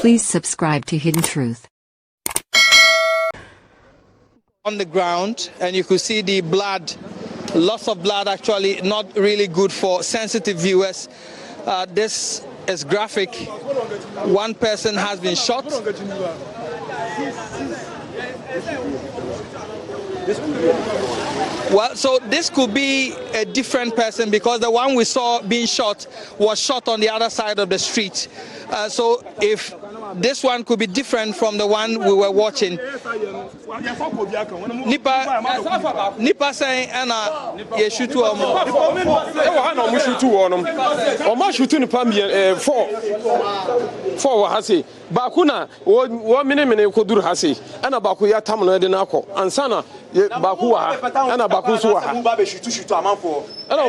Please subscribe to Hidden Truth. On the ground, and you could see the blood, lots of blood, actually not really good for sensitive viewers. This is graphic. One person has been shot. Well, so this could be a different person because the one we saw being shot was shot on the other side of the street. So if this one could be different from the one we were watching. Nipa saying, "Anna, you shoot two or more." Four hasi bakuna wo mene koduru hasi ana baku ya tamno de nako ansana baku wa ana baku so wa ana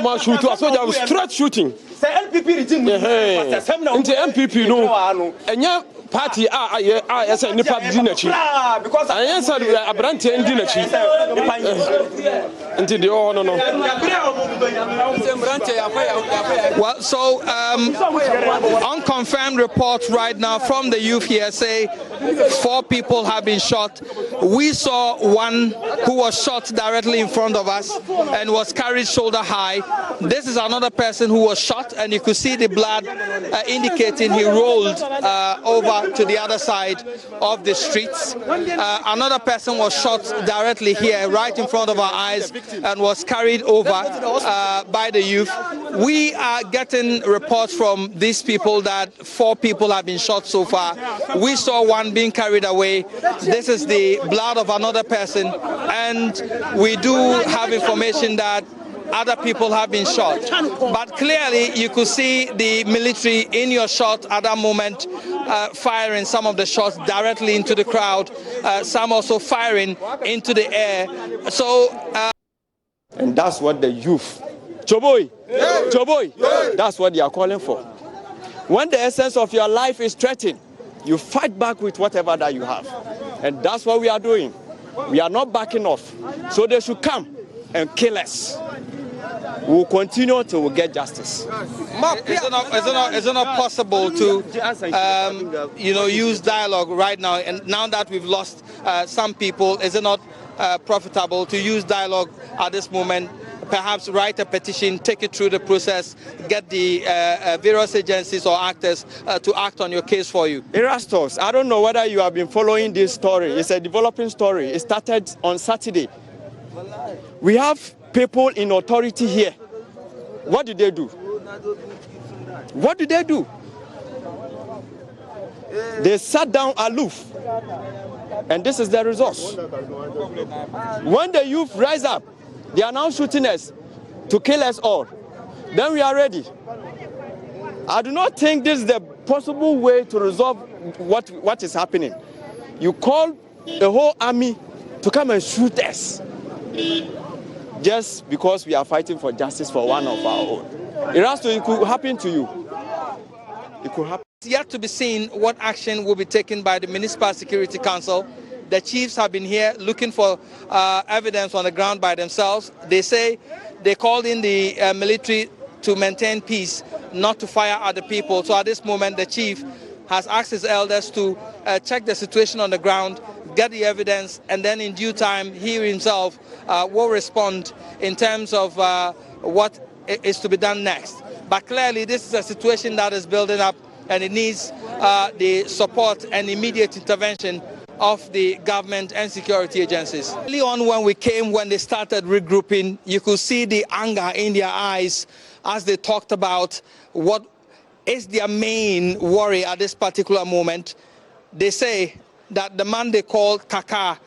ma shoot so ja straight shooting NPP regime into NPP no enya party yes nipa di nachi because I answer abrante ndi nachi into the oh no well, so unconfirmed reports right now from the youth here say 4 people have been shot. We saw one who was shot directly in front of us and was carried shoulder high. This is another person who was shot, and you could see the blood indicating he rolled over to the other side of the streets. Another person was shot directly here, right in front of our eyes, and was carried over by the youth. We are getting reports from these people that 4 people have been shot so far. We saw one being carried away. This is the blood of another person, and we do have information that other people have been shot. But clearly you could see the military in your shot at that moment firing some of the shots directly into the crowd, some also firing into the air. So and that's what the youth Choboy, that's what they are calling for. When the essence of your life is threatened, you fight back with whatever that you have, and that's what we are doing. We are not backing off, so they should come and kill us. We will continue till we get justice. Is it not possible to use dialogue right now, and now that we've lost some people, is it not profitable to use dialogue at this moment? Perhaps write a petition, take it through the process, get the various agencies or actors to act on your case for you. Erastus, I don't know whether you have been following this story. It's a developing story. It started on Saturday. We have people in authority here. What did they do? What did they do? They sat down aloof. And this is the result. When the youth rise up, they are now shooting us to kill us all. Then we are ready. I do not think this is the possible way to resolve what is happening. You call the whole army to come and shoot us just because we are fighting for justice for one of our own. It could happen to you. It could happen. It's yet to be seen what action will be taken by the Municipal Security Council. The chiefs have been here looking for evidence on the ground by themselves. They say they called in the military to maintain peace, not to fire at the people. So at this moment, the chief has asked his elders to check the situation on the ground, get the evidence, and then in due time, he himself will respond in terms of what is to be done next. But clearly, this is a situation that is building up, and it needs the support and immediate intervention of the government and security agencies. Early on when they started regrouping, you could see the anger in their eyes as they talked about what is their main worry at this particular moment. They say that the man they call Kaaka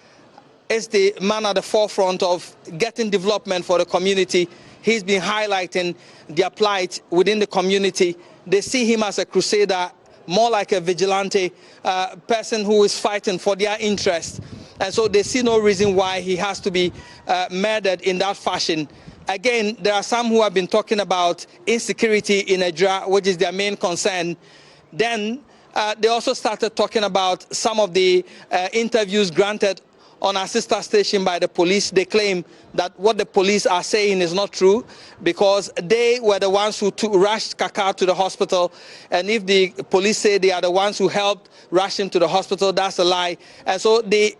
is the man at the forefront of getting development for the community. He's been highlighting their plight within the community. They see him as a crusader, more like a vigilante person who is fighting for their interest. And so they see no reason why he has to be murdered in that fashion. Again, there are some who have been talking about insecurity in Ejura, which is their main concern. Then they also started talking about some of the interviews granted on our sister station by the police. They claim that what the police are saying is not true because they were the ones who rushed Kaaka to the hospital. And if the police say they are the ones who helped rush him to the hospital, that's a lie. And so they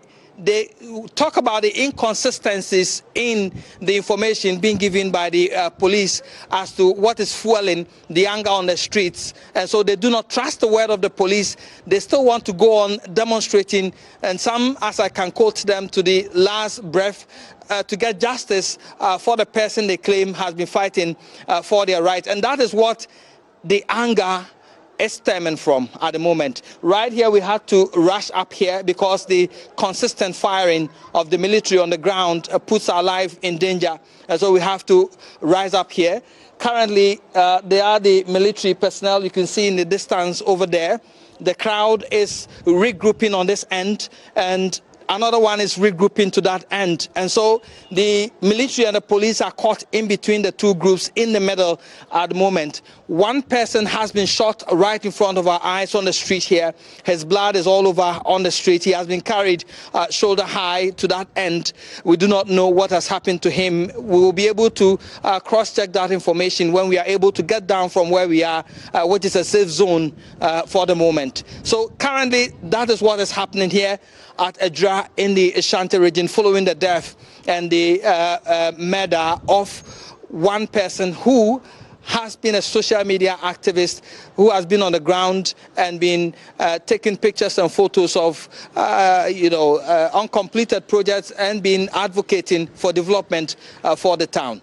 talk about the inconsistencies in the information being given by the police as to what is fueling the anger on the streets. And so they do not trust the word of the police. They still want to go on demonstrating, and some, as I can quote them, to the last breath, to get justice for the person they claim has been fighting for their rights. And that is what the anger is stemming from at the moment. Right here, we had to rush up here because the consistent firing of the military on the ground puts our life in danger. And so we have to rise up here. Currently, there are the military personnel you can see in the distance over there. The crowd is regrouping on this end, and another one is regrouping to that end. And so the military and the police are caught in between the two groups in the middle at the moment. One person has been shot right in front of our eyes on the street here. His blood is all over on the street. He has been carried shoulder high to that end. We do not know what has happened to him. We will be able to cross-check that information when we are able to get down from where we are, which is a safe zone for the moment. So currently, that is what is happening here at Ejura in the h0t region, following the death and the murder of one person who has been a social media activist, who has been on the ground and been taking pictures and photos of uncompleted projects and been advocating for development for the town.